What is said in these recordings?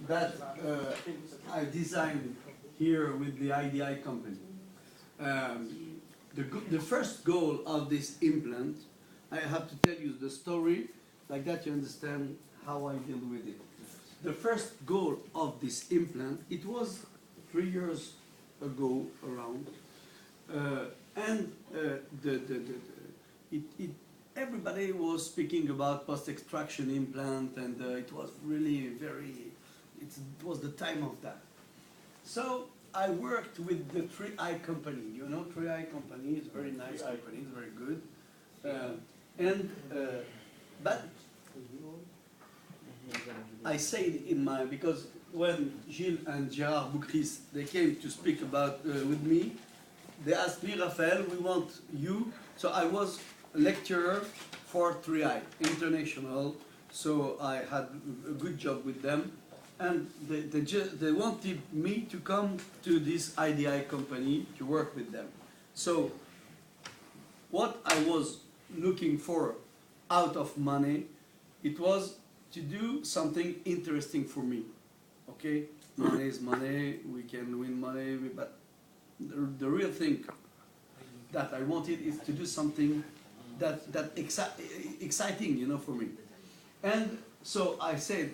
that I designed here with the IDI company. The first goal of this implant, I have to tell you the story, like that you understand how I deal with it. The first goal of this implant, it was 3 years ago around, everybody was speaking about post-extraction implant, and it was really it was the time of that. So I worked with the 3i company. You know 3i company is a very nice company, it's very good. But I said in my, because when Gilles and Gérard Boucris, they came to speak about with me, they asked me, Raphaël, we want you. So I was a lecturer for 3i International, so I had a good job with them. And they wanted me to come to this IDI company to work with them. So what I was looking for out of money, it was to do something interesting for me. Okay, money is money, we can win money, but the real thing that I wanted is to do something exciting, you know, for me. And so I said,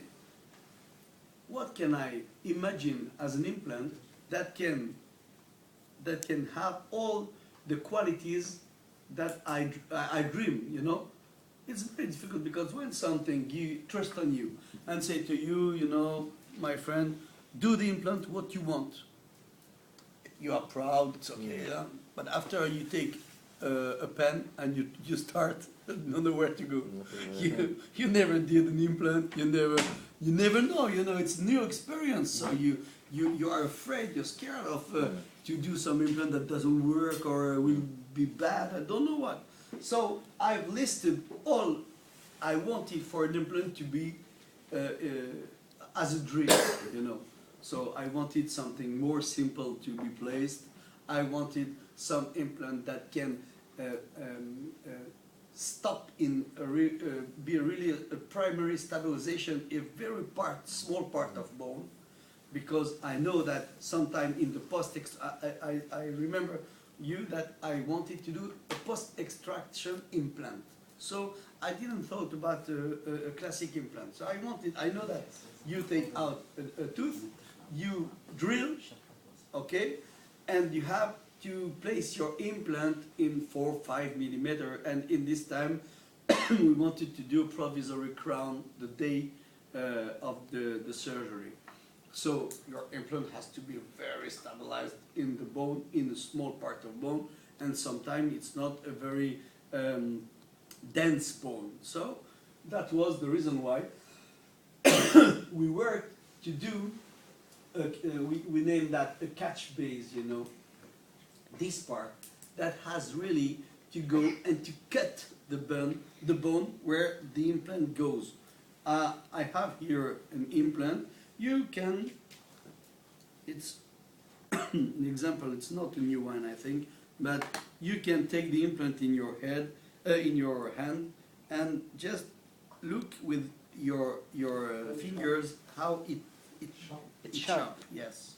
what can I imagine as an implant that can have all the qualities that I dream, you know? It's very difficult because when something you trust on you and say to you, you know, my friend, do the implant what you want. You are proud, it's okay, yeah? But after you take a pen and you start, you don't know where to go. You never did an implant, you never know, you know, it's new experience. So you are afraid, you're scared of to do some implant that doesn't work or will be bad, I don't know what. So I've listed all I wanted for an implant to be as a dream, you know. So I wanted something more simple to be placed. I wanted some implant that can stop in be really a primary stabilization, a very small part of bone, because I know that sometime in the I remember you that I wanted to do a post-extraction implant. So I didn't thought about a classic implant. So I know that you take out a tooth, you drill, okay, and you have to place your implant in 4 or 5 millimeter. And in this time, we wanted to do a provisory crown the day of the surgery. So your implant has to be very stabilized in the bone, in a small part of bone, and sometimes it's not a very dense bone. So that was the reason why we worked to do, we named that a catch base, you know, this part that has really to go and to cut the bone where the implant goes. I have here an implant. You can, it's an example, it's not a new one I think, but you can take the implant in your head, in your hand, and just look with your fingers how it's sharp. Yes.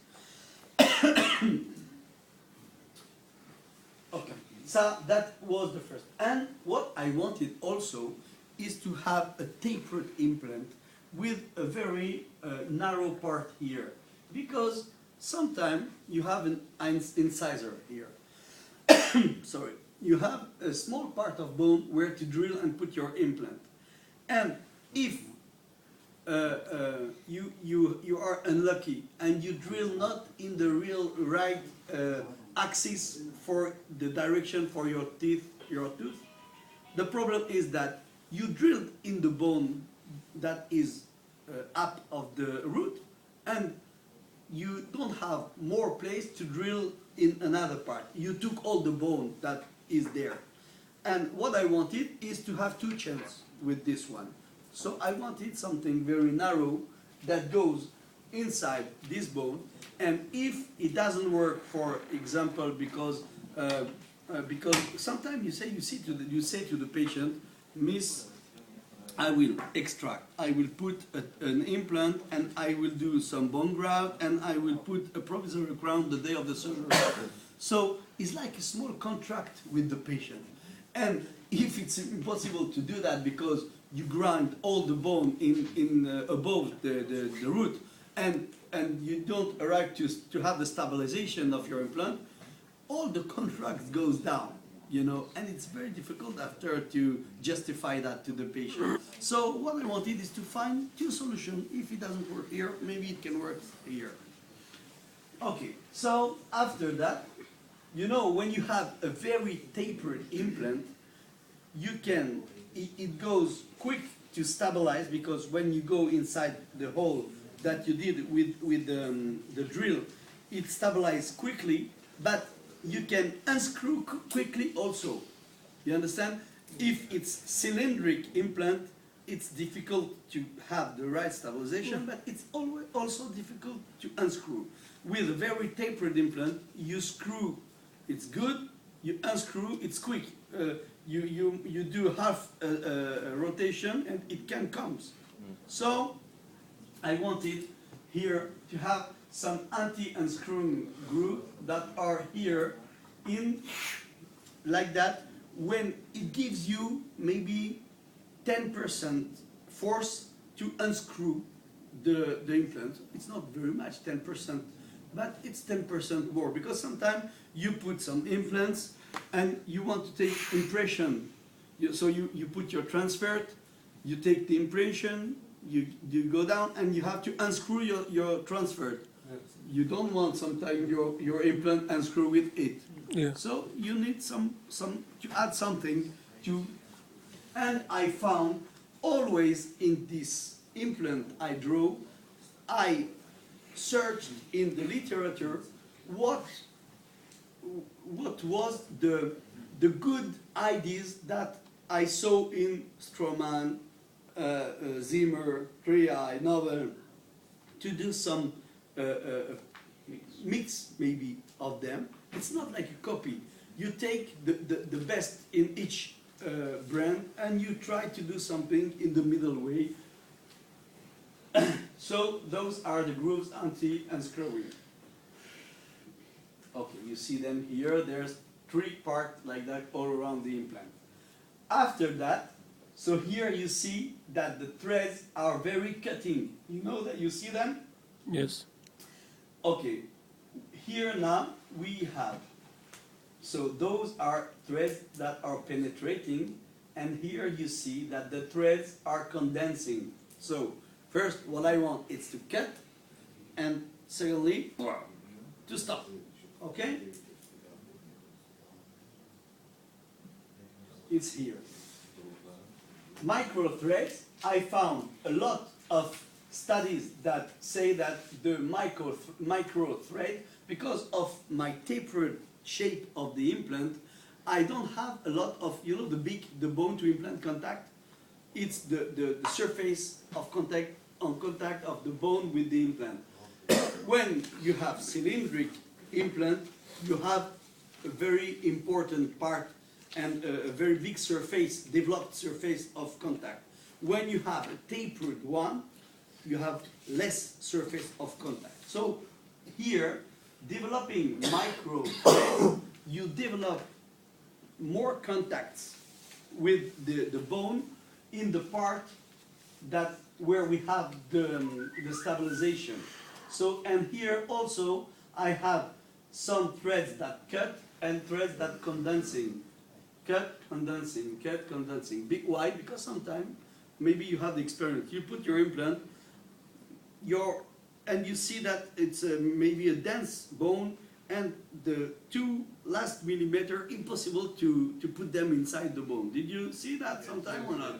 Okay, so that was the first. And what I wanted also is to have a tapered implant with a very narrow part here, because sometimes you have an incisor here. Sorry, you have a small part of bone where to drill and put your implant, and if you are unlucky and you drill not in the real right axis for the direction for your tooth, the problem is that you drilled in the bone that is up of the root, and you don't have more place to drill in another part. You took all the bone that is there. And what I wanted is to have 2 chances with this one. So I wanted something very narrow that goes inside this bone, and if it doesn't work, for example, because sometimes you say to the patient, Miss, I will extract, I will put an implant, and I will do some bone graft, and I will put a provisional crown the day of the surgery. So it's like a small contract with the patient. And if it's impossible to do that because you grind all the bone above the root, and you don't arrive to have the stabilization of your implant, all the contract goes down. You know, and it's very difficult after to justify that to the patient. So what I wanted is to find two solutions. If it doesn't work here, maybe it can work here. Okay, so after that, you know, when you have a very tapered implant, you can, it goes quick to stabilize, because when you go inside the hole that you did with the drill, it stabilizes quickly, but you can unscrew quickly also. You understand? If it's cylindric implant, it's difficult to have the right stabilization, but it's always also difficult to unscrew. With a very tapered implant, you screw, it's good. You unscrew, it's quick. You do half a rotation, and it can come. So I wanted here to have some anti-unscrewing grooves that are here in like that, when it gives you maybe 10% force to unscrew the implant. It's not very much, 10%, but it's 10% more, because sometimes you put some implants and you want to take impression. So you put your transfer, you take the impression, you go down, and you have to unscrew your transfer. You don't want sometimes your implant unscrew with it. Yeah. So you need some to add something to, and I found always in this implant I drew, I searched in the literature what was the good ideas that I saw in Stroman, Zimmer, Triai, Novel, to do some mix maybe of them. It's not like a copy. You take the best in each brand, and you try to do something in the middle way. So those are the grooves anti-unscrewing. Okay, you see them here. There's 3 parts like that all around the implant. After that, so here you see that the threads are very cutting. You know that you see them? Yes. Okay, here now we have, so those are threads that are penetrating, and here you see that the threads are condensing. So first, what I want is to cut, and secondly, to stop. Okay? It's here. Micro threads, I found a lot of studies that say that the micro thread, because of my tapered shape of the implant, I don't have a lot of, you know, the bone to implant contact. It's the surface of contact of the bone with the implant. When you have cylindric implant, you have a very important part and a very big surface, developed surface of contact. When you have a tapered one, you have less surface of contact. So here, developing micro threads, you develop more contacts with the bone in the part that where we have the stabilization. So, and here also I have some threads that cut and threads that condensing. Cut, condensing, cut, condensing. Why? Because sometimes maybe you have the experience. You put your implant, and you see that it's maybe a dense bone, and the 2 last millimeter impossible to put them inside the bone. Did you see that sometime or not?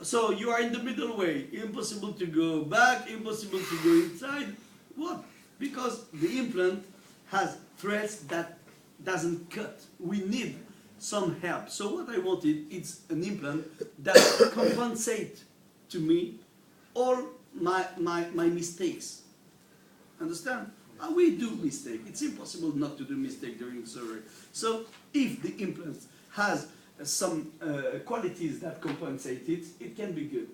So you are in the middle way. Impossible to go back, impossible to go inside. What? Because the implant has threads that doesn't cut. We need some help. So what I wanted is an implant that compensates to me all my mistakes. Understand? We do mistakes. It's impossible not to do mistakes during surgery. So if the implant has some qualities that compensate it, it can be good.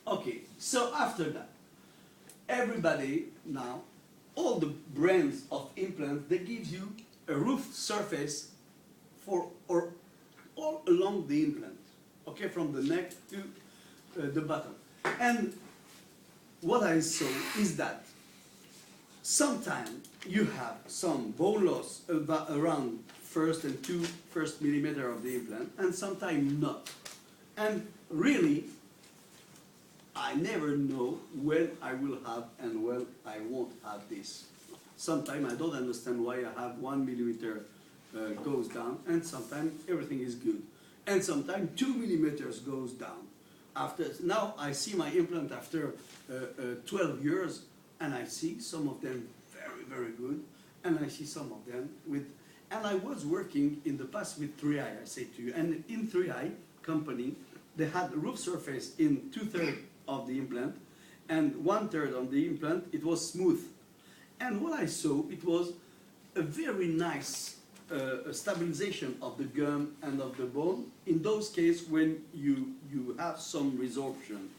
Okay, so after that, everybody now, all the brands of implants, they give you a roof surface for or all along the implant, okay, from the neck to the bottom. And what I saw is that sometimes you have some bone loss around first and first millimeter of the implant, and sometimes not. And really, I never know when I will have and when I won't have this. Sometimes I don't understand why I have 1 millimeter goes down, and sometimes everything is good. And sometimes 2 millimeters goes down. Now I see my implant after 12 years, and I see some of them very, very good, and I see some of them with, and I was working in the past with 3i, I say to you, and in 3i company, they had a roof surface in 2/3 of the implant, and 1/3 on the implant, it was smooth. And what I saw, it was a very nice stabilization of the gum and of the bone in those cases when you have some resorption.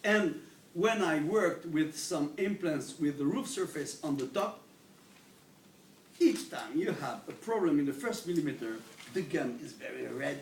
And when I worked with some implants with the roof surface on the top, each time you have a problem in the first millimeter, the gum is very red,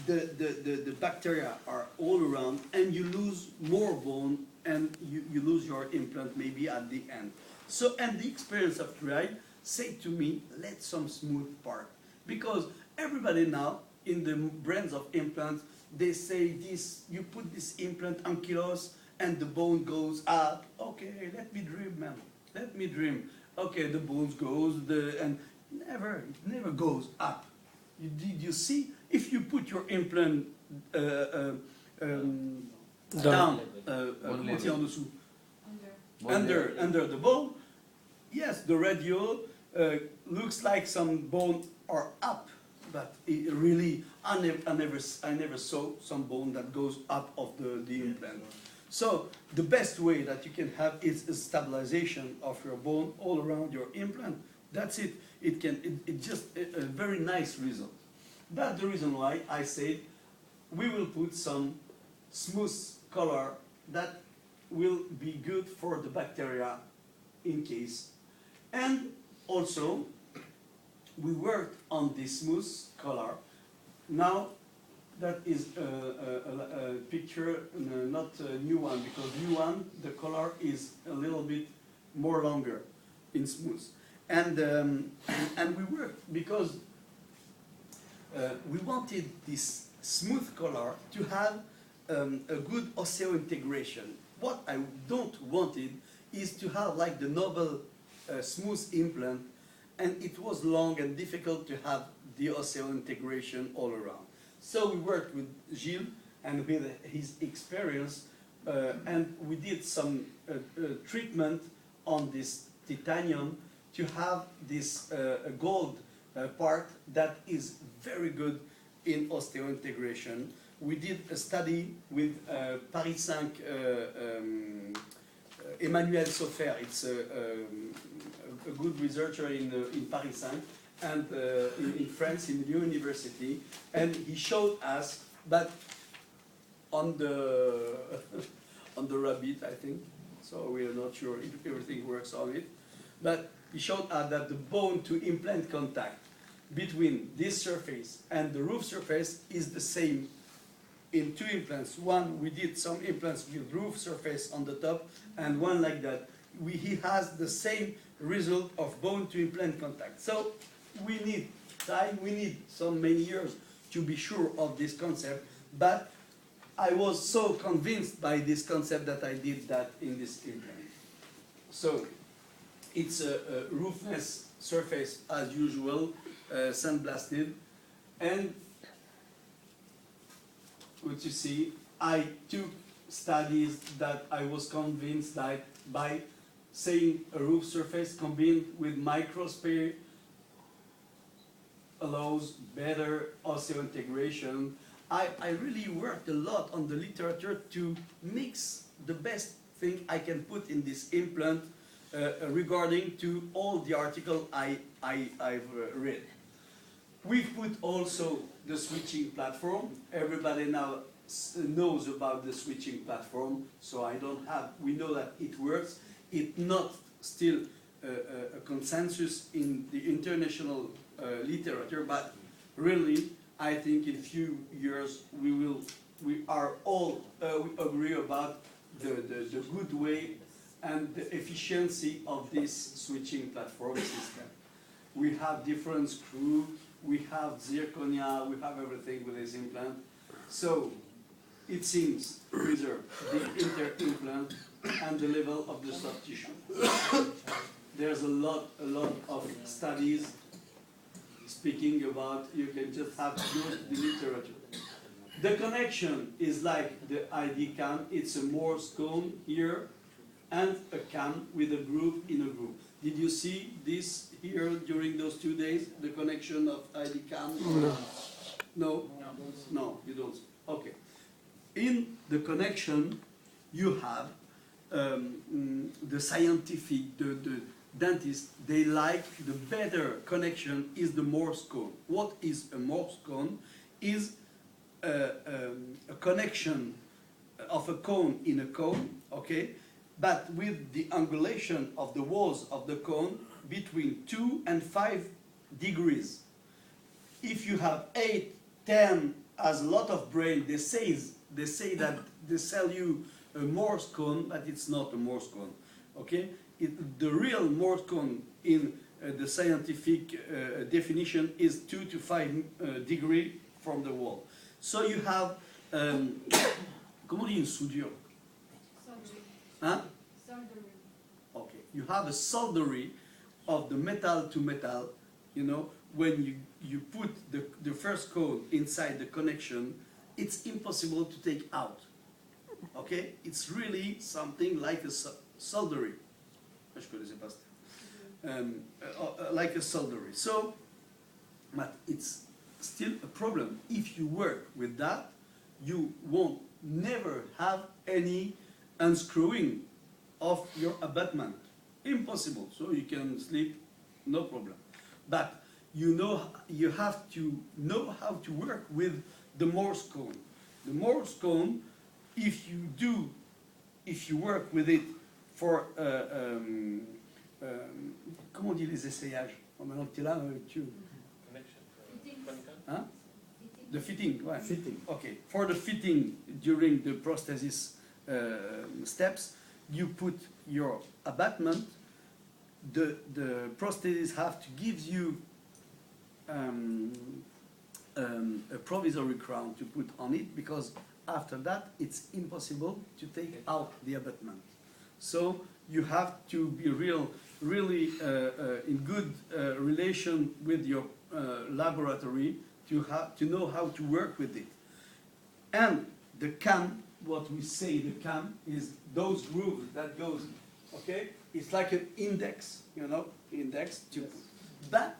the bacteria are all around, and you lose more bone, and you lose your implant maybe at the end. So, and the experience of 3i say to me, let some smooth part. Because everybody now, in the brands of implants, they say this, you put this implant ankylose, and the bone goes up. Okay, let me dream, man. Let me dream. Okay, the bones goes, and it never goes up. Did you see? If you put your implant down, under the bone, yes, the radial looks like some bone are up, but it really, I never saw some bone that goes up of the implant. So the best way that you can have is a stabilization of your bone all around your implant. That's it. It's just a very nice result. That's the reason why I said we will put some smooth color that will be good for the bacteria in case. And also, we worked on this smooth color. Now, that is a picture, not a new one, because new one, the color is a little bit more longer in smooth. And we worked because we wanted this smooth color to have a good osseointegration. What I don't wanted is to have like the noble smooth implant, and it was long and difficult to have the osseointegration all around. So we worked with Gilles and with his experience, and we did some treatment on this titanium to have this gold part that is very good in osseointegration. We did a study with Paris 5, Emmanuel Soffer. It's a good researcher in Paris 5 and in France, in the university, and he showed us that on the on the rabbit, I think, so we are not sure if everything works on it, but he showed us that the bone to implant contact between this surface and the roof surface is the same in two implants. One, we did some implants with roof surface on the top, and one like that. He has the same result of bone to implant contact. So we need time, we need so many years to be sure of this concept, but I was so convinced by this concept that I did that in this implant. So it's a roofless surface as usual, sandblasted, and what you see, I took studies that I was convinced that by saying a roof surface combined with microsphere allows better osseointegration. I really worked a lot on the literature to mix the best thing I can put in this implant regarding to all the articles I've read. We've put also the switching platform. Everybody now knows about the switching platform, so we know that it works. It's not still a consensus in the international literature, but really, I think in a few years we are all we agree about the good way and the efficiency of this switching platform system. We have different screws, we have zirconia, we have everything with this implant. So it seems to preserve the inter-implant and the level of the soft tissue. There's a lot of studies speaking about, you can just have to go to the literature. The connection is like the ID cam, it's a Morse code here and a cam with a groove in a groove. Did you see this here during those 2 days, the connection of ID cam? No. No? No, you don't. Okay. In the connection, you have the scientific, the dentists, they like the better connection is the Morse code. What is a Morse code? Is a connection of a cone in a cone, okay, but with the angulation of the walls of the cone between 2 and 5 degrees. If you have 8, 10, as a lot of brain, they say that they sell you a Morse cone, but it's not a Morse cone, okay? The real Morse cone in the scientific definition is 2 to 5 degrees from the wall. So you have, comment on dit une soudure? Huh? Soldering. Okay, you have a soldering of the metal to metal, you know, when you put the first code inside the connection, it's impossible to take out, okay? It's really something like a soldering. Like a soldering. So, but it's still a problem. If you work with that, you won't never have any unscrewing of your abutment. Impossible. So you can sleep, no problem. But you have to know how to work with the Morse code. The Morse code, if you work with it for comment on dit les essayages? Maintenant que tu es là, Huh? The fitting, right. Fitting. Okay, for the fitting during the prosthesis steps, you put your abutment. The prosthesis have to give you a provisory crown to put on it, because after that it's impossible to take out the abutment. So you have to be really in good relation with your laboratory to know how to work with it. And the cam, what we say the cam is those grooves that goes, okay? It's like an index, you know, index to. Yes. But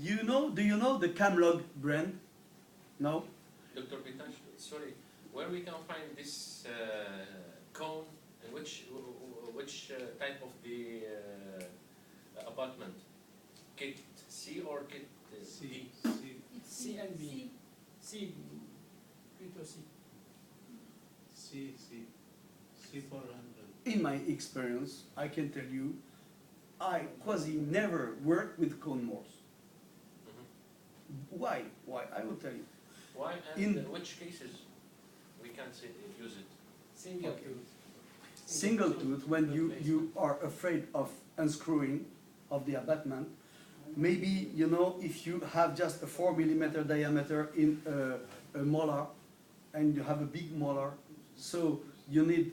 you know, do you know the Camlog brand? No? Dr. Pitash, sorry, where we can find this cone and which type of the abutment? Kit C or kit D? C and B. C. Plutôt C. C 400. In my experience, I can tell you, I quasi never work with cone Morse. Mm-hmm. Why? Why? I will tell you. Why and in which cases we can't use it? Single Okay. tooth. Single tooth, when you are afraid of unscrewing of the abutment, maybe, you know, if you have just a 4 millimeter diameter in a molar and you have a big molar, so you need,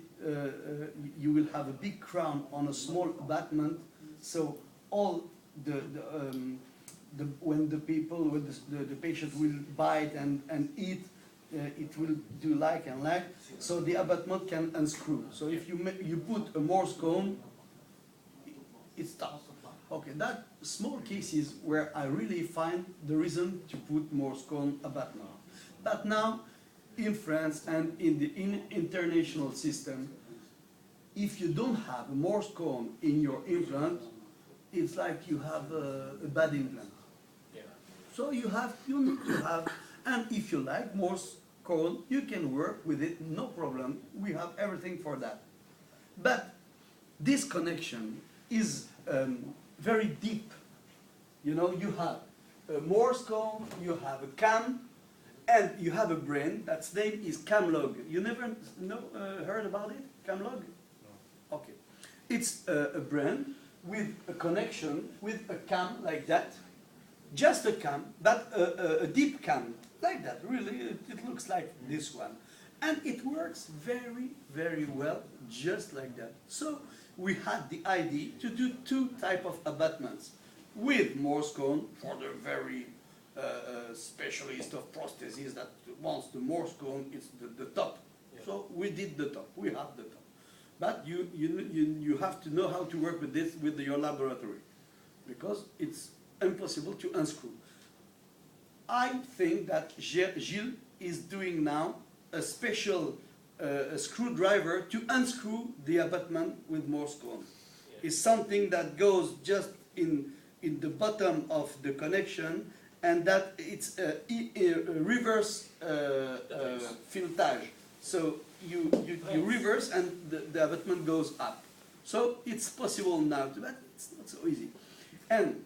you will have a big crown on a small abutment, so all when the patient will bite and eat, it will do like and like, so the abutment can unscrew. So if you put a Morse cone, it stops. Okay, that small cases where I really find the reason to put Morse cone abutment. But now, in France and in the international system, if you don't have a Morse cone in your implant, it's like you have a bad implant. Yeah. So you need to have, and if you like Morse code, you can work with it, no problem. We have everything for that. But this connection is very deep. You know, you have a Morse code, you have a CAM, and you have a brain. That's name is CAMlog. You never heard about it? CAMlog? No. Okay. It's a brain with a connection with a CAM like that. Just a CAM, but a deep CAM like that. Really, it looks like this one. And it works very, very well, just like that. So we had the idea to do two types of abutments. With Morse code for the very specialist of prosthesis that wants the Morse code, it's the top. Yeah. So we did the top, we have the top. But you have to know how to work with this with your laboratory, because it's impossible to unscrew. I think that Gilles is doing now a special screwdriver to unscrew the abutment with Morse code. Yeah. It's something that goes just in the bottom of the connection, and that it's a reverse filetage. So you reverse and the abutment goes up. So it's possible now, but it's not so easy. And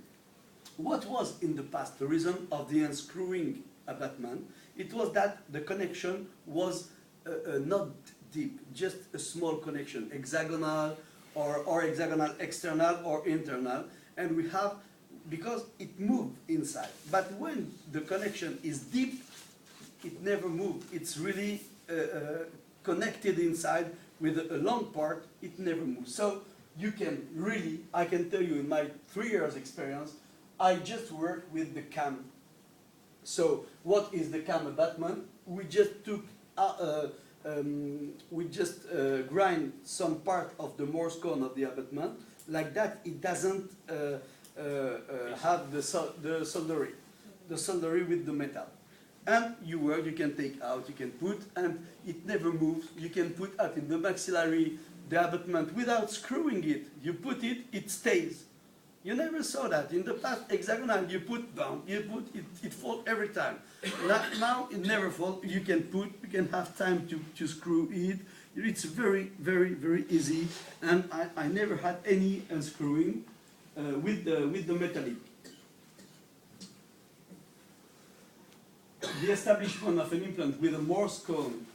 what was in the past the reason of the unscrewing abutment? It was that the connection was not deep, just a small connection, hexagonal or hexagonal external or internal, and we have, because it moved inside. But when the connection is deep, it never moved. It's really connected inside with a long part, it never moves. So you can really, I can tell you in my 3 years experience, I just work with the CAM. So what is the CAM abutment? We just took, grind some part of the Morse code of the abutment. Like that, it doesn't have the soldering with the metal. And you work, you can take out, you can put, and it never moves. You can put out in the maxillary the abutment without screwing it. You put it, it stays. You never saw that. In the past, hexagonal, you put down, you put it, it falls every time. Now it never falls. You can put, you can have time to screw it. It's very, very, very easy. And I never had any unscrewing with the metallic. The establishment of an implant with a Morse code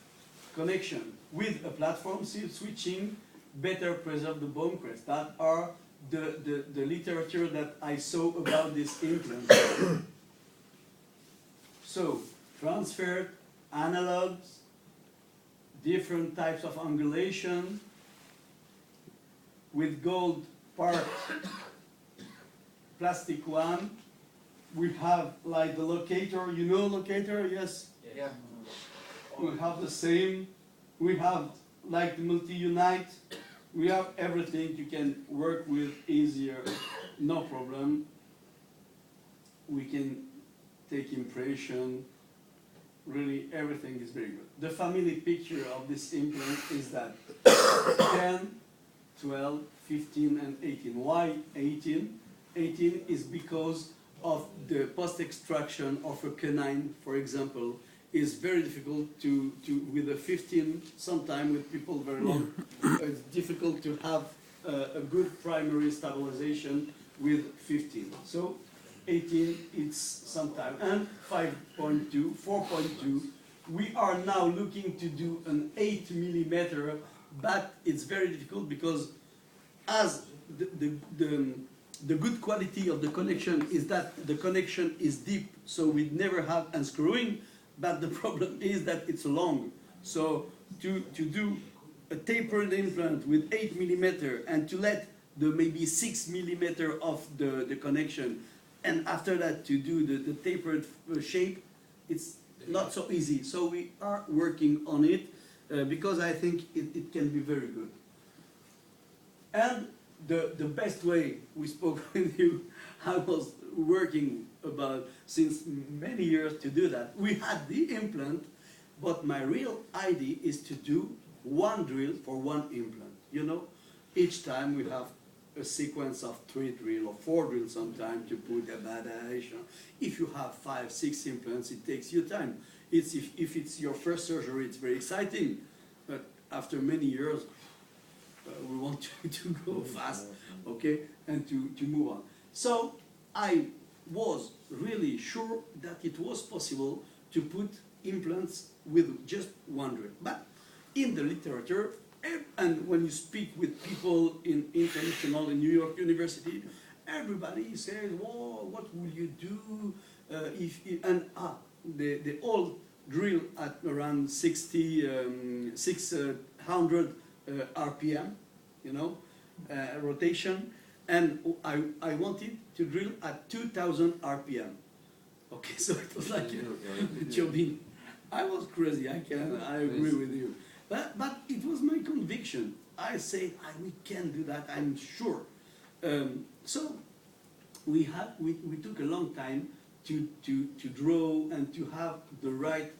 connection with a platform switching better preserve the bone crest. That are the literature that I saw about this implant. So, transferred, analogs, different types of angulation, with gold part, plastic one. We have like the locator, you know locator, yes? Yeah. We have the same. We have like the multi-unite. We have everything you can work with easier, no problem. We can take impression. Really, everything is very good. The family picture of this implant is that 10, 12, 15, and 18. Why 18? 18 is because of the post-extraction of a canine, for example, is very difficult to with a 15, sometime with people very long, it's difficult to have a good primary stabilization with 15. So 18, it's sometime, and 5.2, 4.2. We are now looking to do an 8 millimeter, but it's very difficult because as the good quality of the connection is that the connection is deep, so we never have unscrewing, but the problem is that it's long. So to do a tapered implant with 8 millimeter and to let the maybe 6 millimeter of the connection, and after that to do the tapered shape, it's not so easy. So we are working on it because I think it can be very good. And the best way, we spoke with you, I was working about since many years to do that. We had the implant, but my real idea is to do one drill for one implant. You know, each time we have a sequence of 3 drill or 4 drills sometimes to put a badation. If you have 5, 6 implants, it takes you time. It's if it's your first surgery, it's very exciting, but after many years, we want to go fast, okay, and to move on. So I was really sure that it was possible to put implants with just 1 drill. But in the literature, and when you speak with people in international in New York University, everybody says, "Whoa, what will you do they all drill at around 600 RPM, you know, rotation, and I wanted to drill at 2,000 RPM. Okay, so it was like jobbing. I was crazy. I agree with you. But it was my conviction. I said, we can do that, I'm sure. So we took a long time to draw and to have the right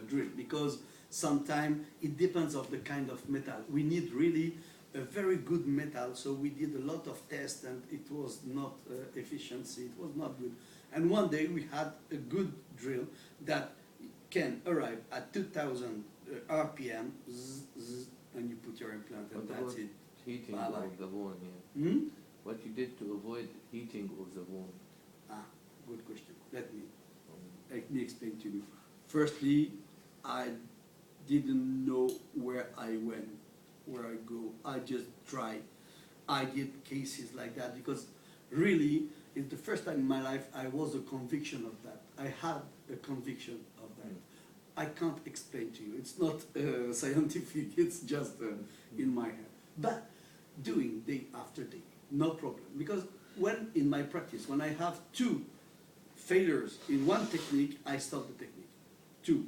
drill, because sometimes it depends on the kind of metal. We need really a very good metal, so we did a lot of tests and it was not efficiency, it was not good. And one day we had a good drill that can arrive at 2,000 RPM, and you put your implant, and that's it. Heating Bye-bye. of the bone, yeah. Hmm? What you did to avoid heating of the bone? Good question. Let me explain to you. Firstly, I didn't know where I went, where I go. I just tried. I did cases like that because really, it's the first time in my life I was a conviction of that. I had a conviction of that. I can't explain to you. It's not scientific. It's just in my head. But doing day after day, no problem. Because when in my practice, when I have 2 failures in one technique, I stop the technique. 2.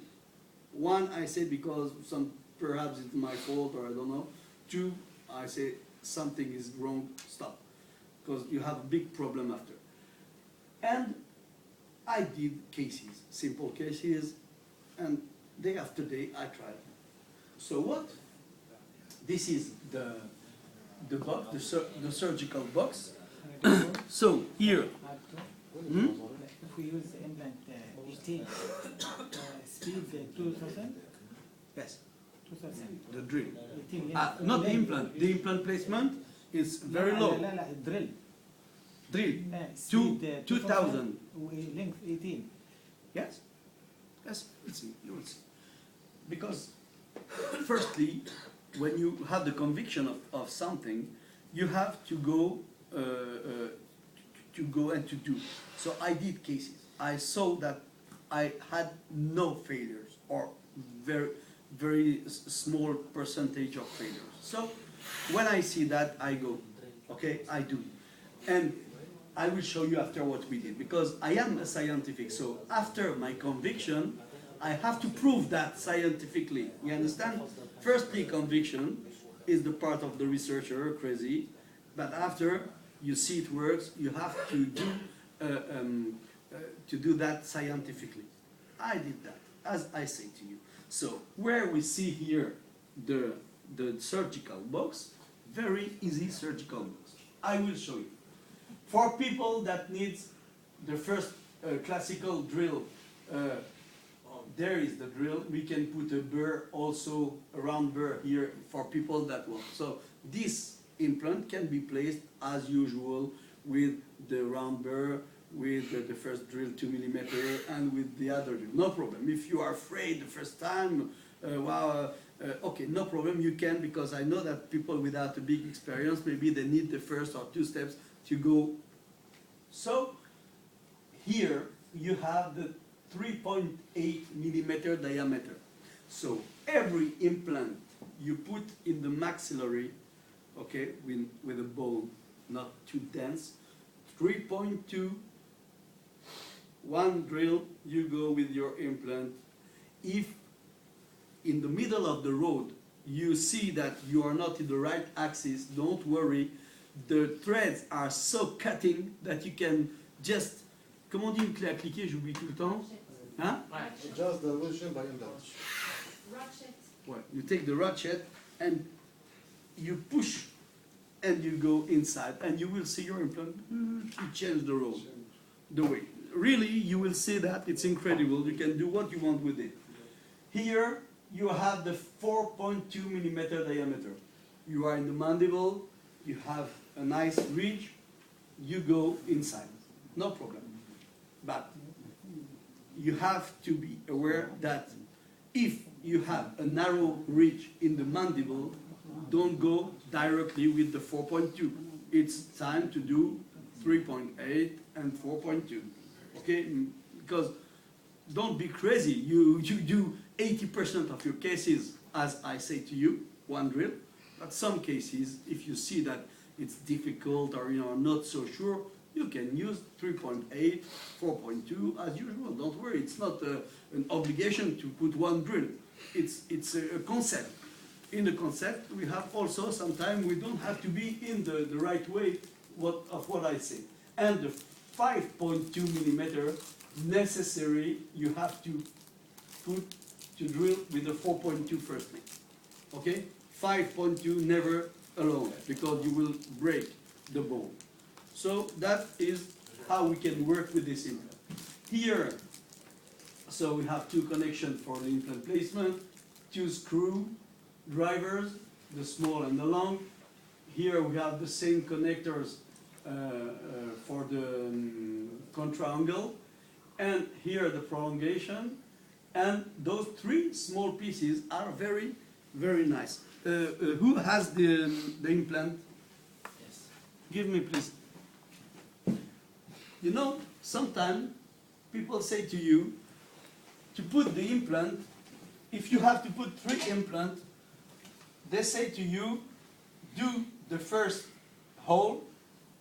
1, I say because perhaps it's my fault or I don't know. 2, I say something is wrong, stop. Because you have a big problem after. And I did cases, simple cases, and day after day I tried. So what? This is the box, the surgical box. So here, If we use implant 18, speed 2,000? yes, 2,000. the drill. 18 Not the implant. The implant placement is very low. لا drill. Drill. Speed 2,000. Length 18. Yes. Yes. You'll see. You will see. Because, firstly, when you have the conviction of something, you have to go and to do. So I did cases. I saw that I had no failures or very small percentage of failures. So when I see that, I go, okay, I do. And I will show you after what we did, because I am a scientific. So after my conviction, I have to prove that scientifically. You understand? Firstly, conviction is the part of the researcher, crazy. But after you see it works, you have to do that scientifically. I did that, as I say to you. So where we see here the surgical box, very easy surgical box. I will show you. For people that needs the first classical drill, there is the drill. We can put a burr, also a round burr here for people that want. So this implant can be placed as usual with the round burr, with the first drill 2 mm, and with the other drill. No problem. If you are afraid the first time, okay, no problem. You can, because I know that people without a big experience, maybe they need the first or 2 steps to go. So here you have the 3.8 mm diameter. So every implant you put in the maxillary, okay, with a bone not too dense, 3.2, 1 drill, you go with your implant. If in the middle of the road you see that you are not in the right axis, don't worry. The threads are so cutting that you can just... Comment on dit une clé à cliquer? J'oublie tout le temps. Hein? Just the revision by implant. Ratchet. Well, you take the ratchet and you push and you go inside, and you will see your implant, it changed the way. Really, you will see that it's incredible. You can do what you want with it. Here, you have the 4.2 millimeter diameter. You are in the mandible, you have a nice ridge, you go inside, no problem. But you have to be aware that if you have a narrow ridge in the mandible, don't go directly with the 4.2. It's time to do 3.8 and 4.2. Okay? Because don't be crazy. You do 80% of your cases, as I say to you, one drill. But some cases, if you see that it's difficult or you are not so sure, you can use 3.8, 4.2 as usual. Don't worry, it's not an obligation to put one drill. It's a concept. In the concept, we have also sometimes we don't have to be in the right way of what I say. And the 5.2 millimeter necessary, you have to drill with the 4.2 firstly. Okay? 5.2 never alone, because you will break the bone. So that is how we can work with this implant. Here, so we have two connections for the implant placement, two screw drivers, the small and the long. Here we have the same connectors for the contra-angle, and here the prolongation, and those three small pieces are very, very nice. Who has the implant? Yes. Give me, please. You know, sometimes people say to you, to put the implant, if you have to put 3 implants, they say to you, do the first hole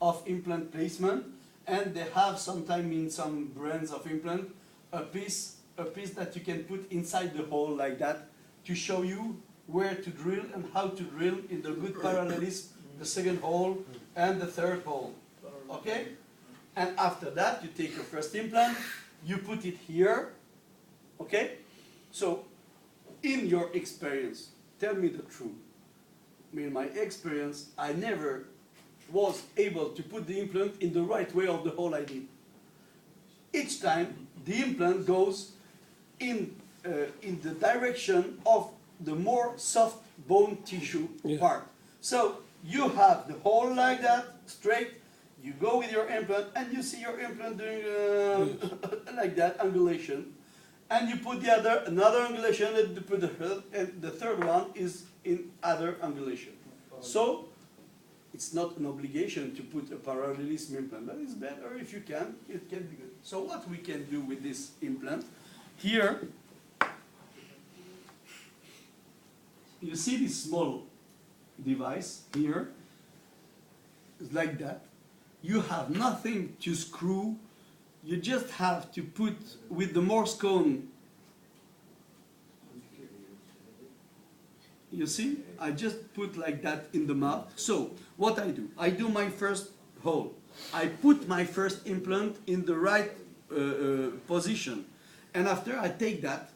of implant placement, and they have sometimes in some brands of implant, a piece that you can put inside the hole like that to show you where to drill and how to drill in the good parallelism, the second hole and the third hole. Okay? And after that, you take your first implant, you put it here. Okay? So, in your experience, tell me the truth. In my experience, I never was able to put the implant in the right way of the hole I did. Each time, the implant goes in the direction of the more soft bone tissue part. So you have the hole like that, straight, you go with your implant, and you see your implant doing like that, angulation. And you put another angulation, and you put the third one is in other angulation. So it's not an obligation to put a parallelism implant. That is better if you can, it can be good. So what we can do with this implant, here, you see this small device here, it's like that. You have nothing to screw, you just have to put with the Morse cone. You see, I just put like that in the mouth. So what I do my first hole. I put my first implant in the right position. And after I take that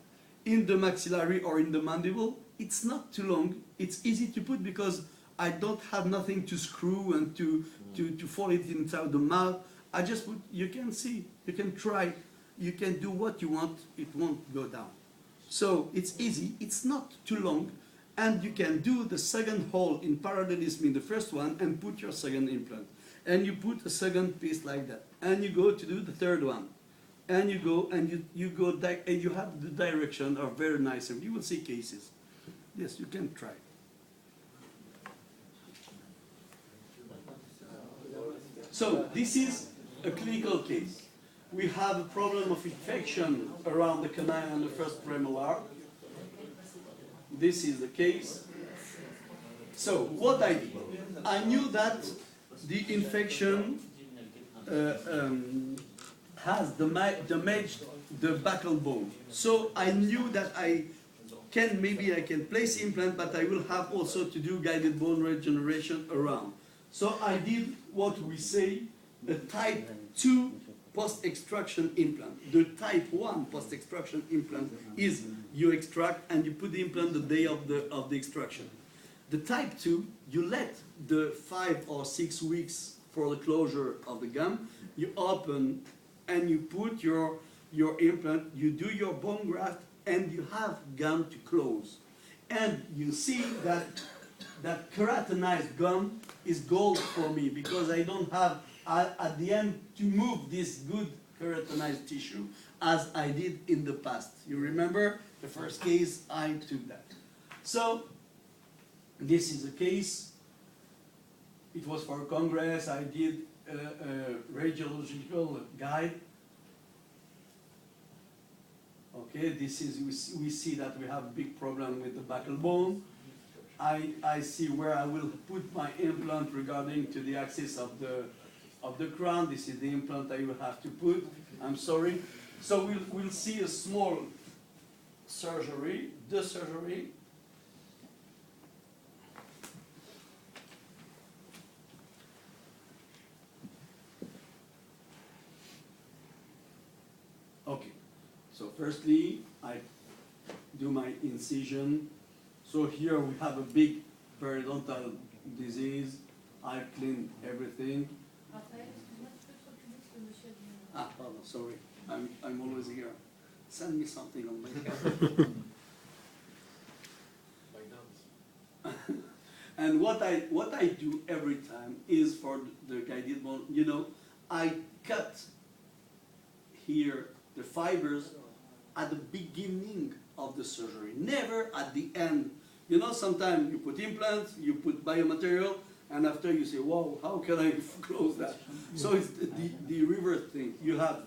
in the maxillary or in the mandible, it's not too long. It's easy to put because I don't have nothing to screw and to fold it inside the mouth. I just put, you can see, you can try, you can do what you want, it won't go down. So it's easy, it's not too long, and you can do the second hole in parallelism in the first one and put your second implant. And you put a second piece like that. And you go to do the third one. And you go and you go, and you have the direction of very nice, and you will see cases. Yes, you can try. So this is a clinical case. We have a problem of infection around the canine and the first premolar. This is the case. So what I did, I knew that the infection has damaged the buccal bone. So I knew that maybe I can place implant, but I will have also to do guided bone regeneration around. So I did what we say a type 2 post-extraction implant. The type 1 post-extraction implant is you extract and you put the implant the day of the extraction. The type 2, you let the 5 or 6 weeks for the closure of the gum, you open and you put your implant, you do your bone graft, and you have gum to close. And you see that that keratinized gum is gold for me because I don't have at the end to move this good keratinized tissue as I did in the past. You remember the first case I took that. So this is a case. It was for a congress. I did a radiological guide. Okay, this is we see that we have a big problem with the buccal bone. I see where I will put my implant regarding to the axis of the crown. This is the implant I will have to put. I'm sorry. So we'll see a small surgery, the surgery. Okay. So firstly, I do my incision. So here we have a big periodontal disease. I clean everything. Raphaël, excuse-moi, tu peux te reculer parce que monsieur a dit... Ah, pardon, sorry. I'm always here. Send me something on my camera. And what I do every time is for the guided bone, you know, I cut here the fibers at the beginning of the surgery, never at the end. You know, sometimes you put implants, you put biomaterial, and after you say, wow, how can I close that? So it's the reverse thing. You have,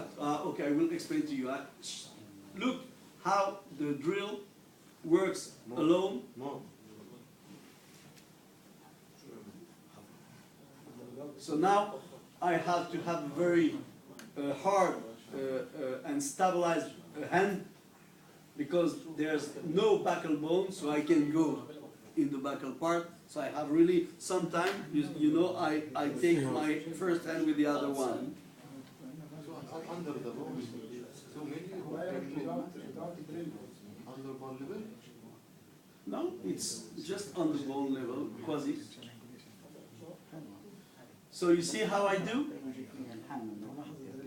okay, I will explain to you. Look how the drill works alone. So now I have to have a very hard and stabilized hand because there's no buccal bone, so I can go in the buccal part. So I have really some time, you know, I take my first hand with the other one. So under the bone, so maybe under bone level? No, it's just on the bone level, quasi. So you see how I do?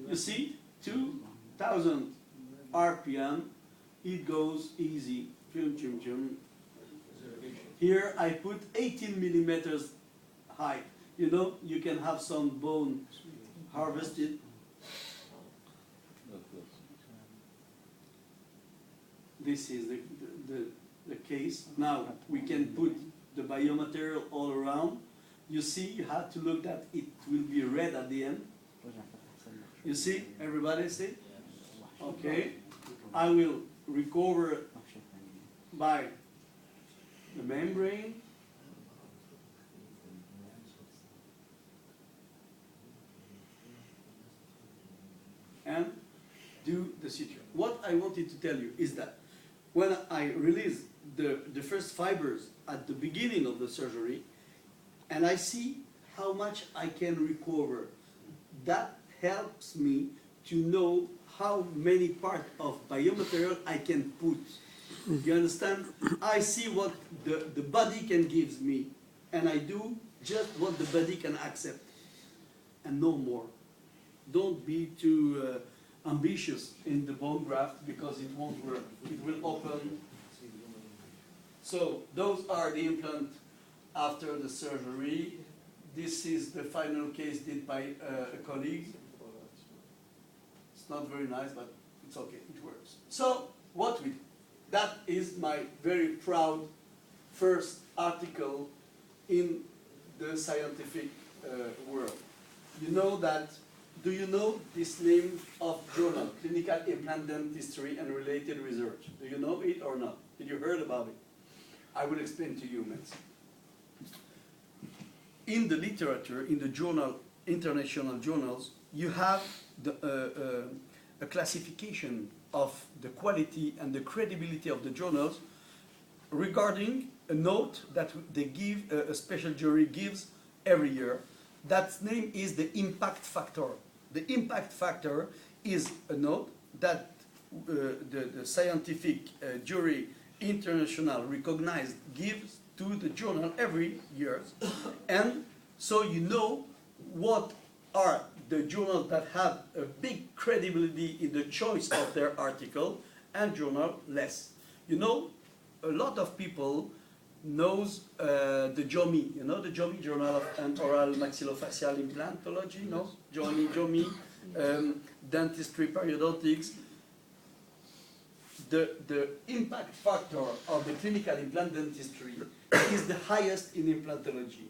You see, 2,000 RPM, it goes easy. Chum, chum, chum. Here I put 18 millimeters high. You know, you can have some bone harvested. This is the case. Now we can put the biomaterial all around. You see, you have to look that it will be red at the end. You see, everybody see? Okay. I will recover by the membrane. And do the suture. What I wanted to tell you is that when I release the first fibers at the beginning of the surgery, and I see how much I can recover, that helps me to know how many parts of biomaterial I can put. You understand? I see what the body can give me, and I do just what the body can accept, and no more. Don't be too ambitious in the bone graft because it won't work. It will open. So those are the implants after the surgery. This is the final case did by a colleague. It's not very nice, but it's okay, it works. So what we do, that is my very proud first article in the scientific world. You know that, do you know this name of journal, Clinical Implant Dentistry and Related Research? Do you know it or not? Did you heard about it? I will explain to you, Max. In the literature, in the journal, international journals, you have a classification of the quality and the credibility of the journals regarding a note that they give, a special jury gives every year. That name is the impact factor. The impact factor is a note that the scientific jury international recognized gives to the journal every year, and so you know what are the journals that have a big credibility in the choice of their article and journal less. You know, a lot of people knows the JOMI, you know the JOMI, Journal of Oral Maxillofacial Implantology, no? JOMI, dentistry, periodontics. The impact factor of the clinical implant dentistry is the highest in implantology.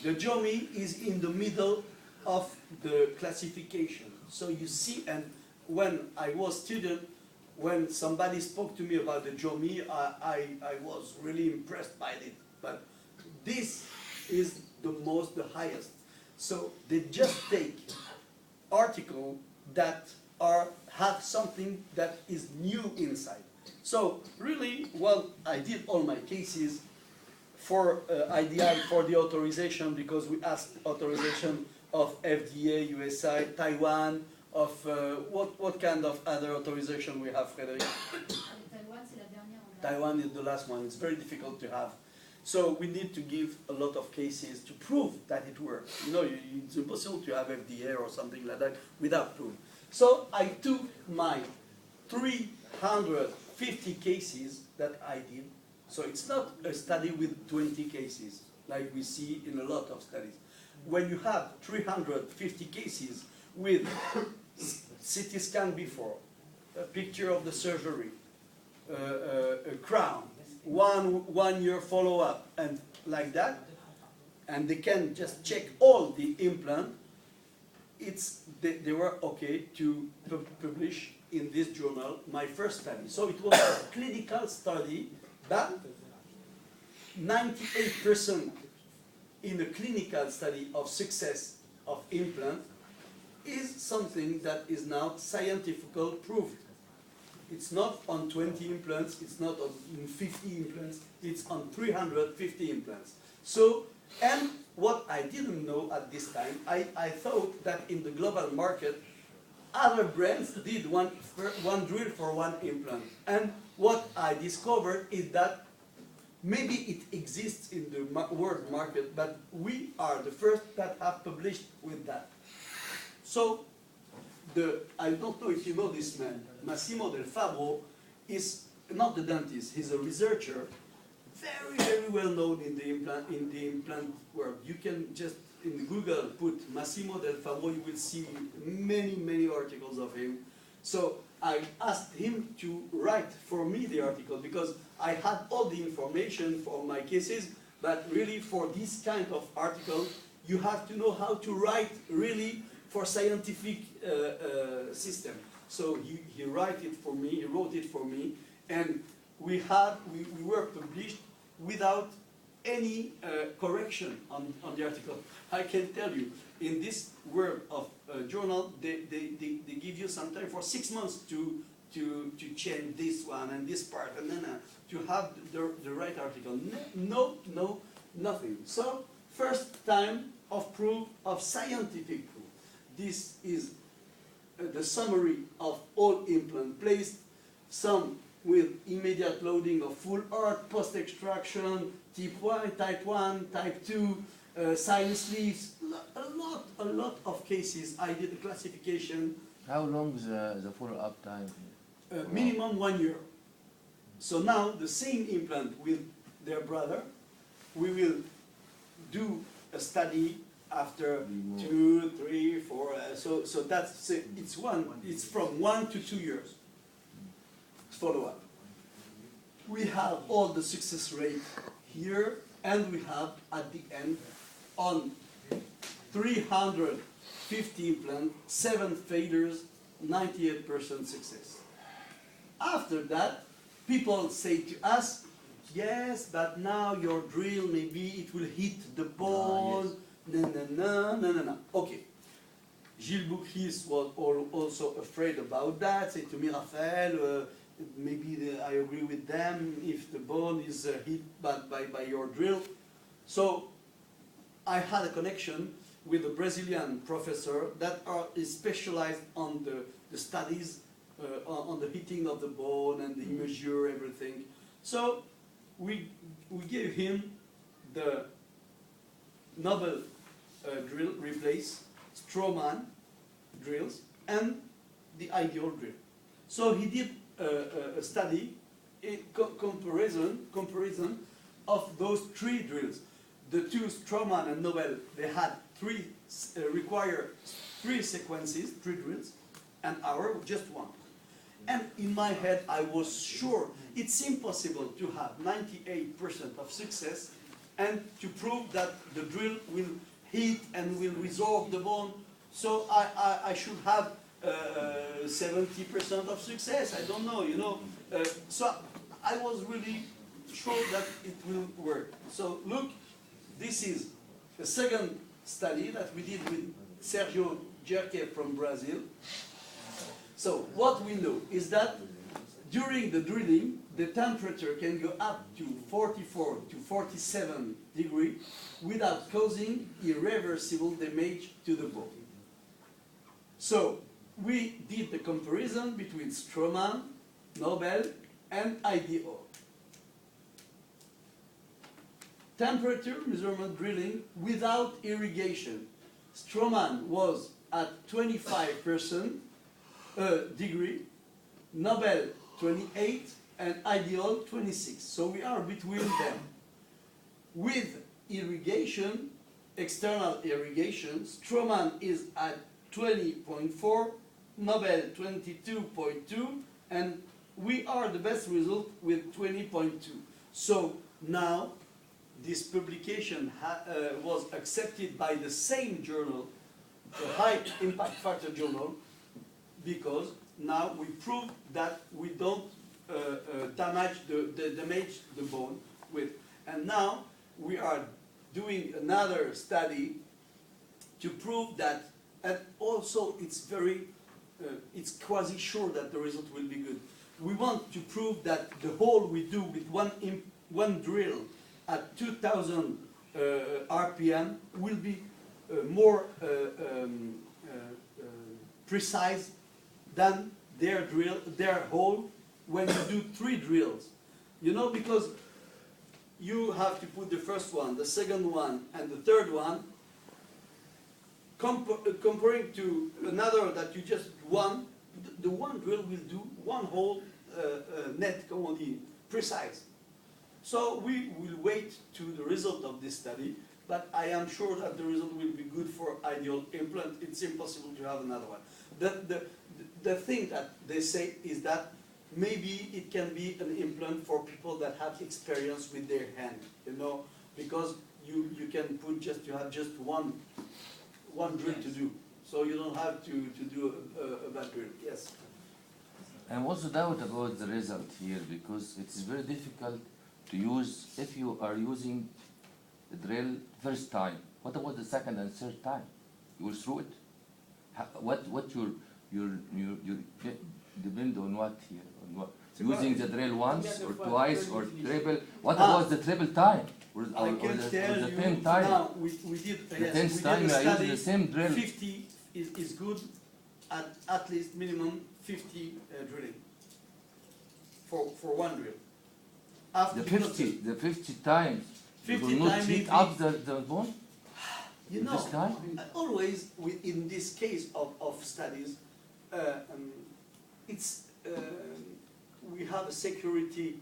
The JOMI is in the middle of the classification. So you see, and when I was student, when somebody spoke to me about the JOMI, I was really impressed by it. But this is the highest. So they just take articles that have something that is new inside. So really, well, I did all my cases for IDI for the authorization, because we asked authorization of FDA, USA, Taiwan, of what kind of other authorization we have, Frédéric? Taïwan, c'est la dernière en date. Taiwan is the last one. It's very difficult to have. So we need to give a lot of cases to prove that it works. You know, it's impossible to have FDA or something like that without proof. So I took my 350 cases that I did. So it's not a study with 20 cases like we see in a lot of studies. When you have 350 cases with CT scan before, a picture of the surgery, a crown, one year follow-up, and like that, and they can just check all the implant, they were okay to publish in this journal my first study. So it was a clinical study, but 98% in a clinical study of success of implant is something that is now scientifically proved. It's not on 20 implants, it's not on 50 implants, it's on 350 implants. So, and what I didn't know at this time, I thought that in the global market, other brands did one drill for one implant. And what I discovered is that maybe it exists in the world market, but we are the first that have published with that. So, I don't know if you know this man, Massimo Del Fabbro is not the dentist, he's a researcher, very, very well known in the implant world. You can just in Google put Massimo Del Fabbro, you will see many, many articles of him. So I asked him to write for me the article because I had all the information for my cases, but really for this kind of article, you have to know how to write really for scientific system. So he wrote it for me, and we were published without any correction on the article. I can tell you, in this world of journal, they give you some time for 6 months to change this one and this part, and then to have the right article. No, nothing. So first time of proof of scientific proof. This is the summary of all implant placed, some with immediate loading of full art, post-extraction, type 1, type 2, sinus leaves, a lot of cases. I did a classification. How long is the follow-up time? Minimum 1 year. So now the same implant with their brother, we will do a study after 2, 3, 4. So that's it. It's from 1 to 2 years follow-up. We have all the success rate here, and we have at the end on 350 implants, 7 failures, 98% success. After that, people say to us, yes, but now your drill, maybe it will hit the bone. No. Okay. Gilles Boucris was also afraid about that. Say to me, Raphaël, maybe I agree with them if the bone is hit by your drill. So I had a connection with a Brazilian professor that is specialized on the studies on the heating of the bone, and he measure everything. So we gave him the Nobel drill, replace Stroman drills, and the ideal drill. So he did a study, a comparison of those three drills. The two Stroman and Nobel, they had require three sequences, three drills, and our just one. And in my head, I was sure it's impossible to have 98% of success and to prove that the drill will heat and will resorb the bone. So I should have 70% of success. I don't know, you know. So I was really sure that it will work. So look, this is a second study that we did with Sergio Jerque from Brazil. So what we know is that during the drilling, the temperature can go up to 44 to 47 degrees without causing irreversible damage to the bone. So we did the comparison between Stroman, Nobel, and IDI ALL. Temperature measurement drilling without irrigation. Stroman was at 25% degree, Nobel 28, and IDI ALL 26. So we are between them. With irrigation, external irrigation, Stroman is at 20.4, Nobel 22.2, and we are the best result with 20.2. So now this publication was accepted by the same journal, the High Impact Factor journal, because now we prove that we don't damage the bone with. And now we are doing another study to prove that, and also it's it's quasi sure that the result will be good. We want to prove that the hole we do with one drill at 2000 RPM will be more precise than their hole when you do 3 drills. You know, because you have to put the first one, the second one, and the third one, comparing to another that you just one, the one drill will do one hole net, comme on dit, precise. So we will wait to the result of this study, but I am sure that the result will be good for ideal implant. It's impossible to have another one. The thing that they say is that maybe it can be an implant for people that have experience with their hand, you know, because you can put you have just one drill to do, so you don't have to do a bad drill. Yes. And what's the doubt about the result here? Because it's very difficult to use if you are using the drill first time. What about the second and third time? You will through it? What your depend on what here? On what? Using the drill once or twice or triple? What about the triple time? Or I can the tell you 10th time? now, we did, The yes, 10th we did time a I study, use the same drill. 50 is good, at least minimum 50 drilling for one drill. After The 50 times, you 50 will not times heat maybe- up the bone? You This know, time? always in this case of studies, it's we have a security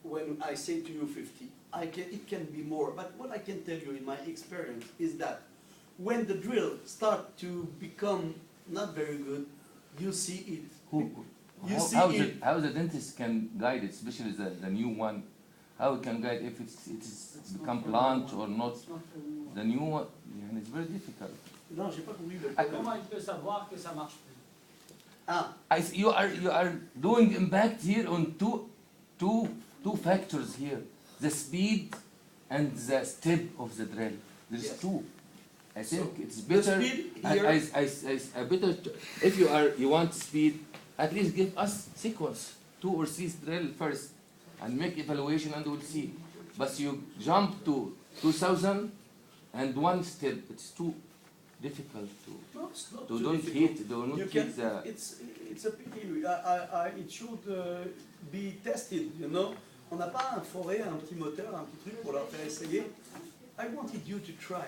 when I say to you 50. It can be more, but what I can tell you in my experience is that when the drill start to become not very good, you see it. You see it. How the dentist can guide it, especially the new one? How it can guide if it's become blunt or not? The new one, yeah, it's very difficult. Non, j'ai pas compris le Comment il peut savoir que ça marche plus? Ah, You are doing impact here on two factors here: the speed and the step of the drill. There's Yes. two. I think it's the better. speed I here. better if you want speed, at least give us sequence 2 or 3 drill first, and make evaluation, and we'll see. But you jump to 2000 and one step. It's too difficult to No, it's not to too don't difficult. hit, do not You hit can, the. it's a pity. It should be tested, you know. On n'a pas un forêt, un petit moteur, un petit truc pour leur faire essayer. I wanted you to try.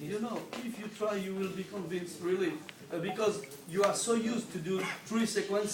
You know, if you try, you will be convinced, really, because you are so used to do 3 sequences.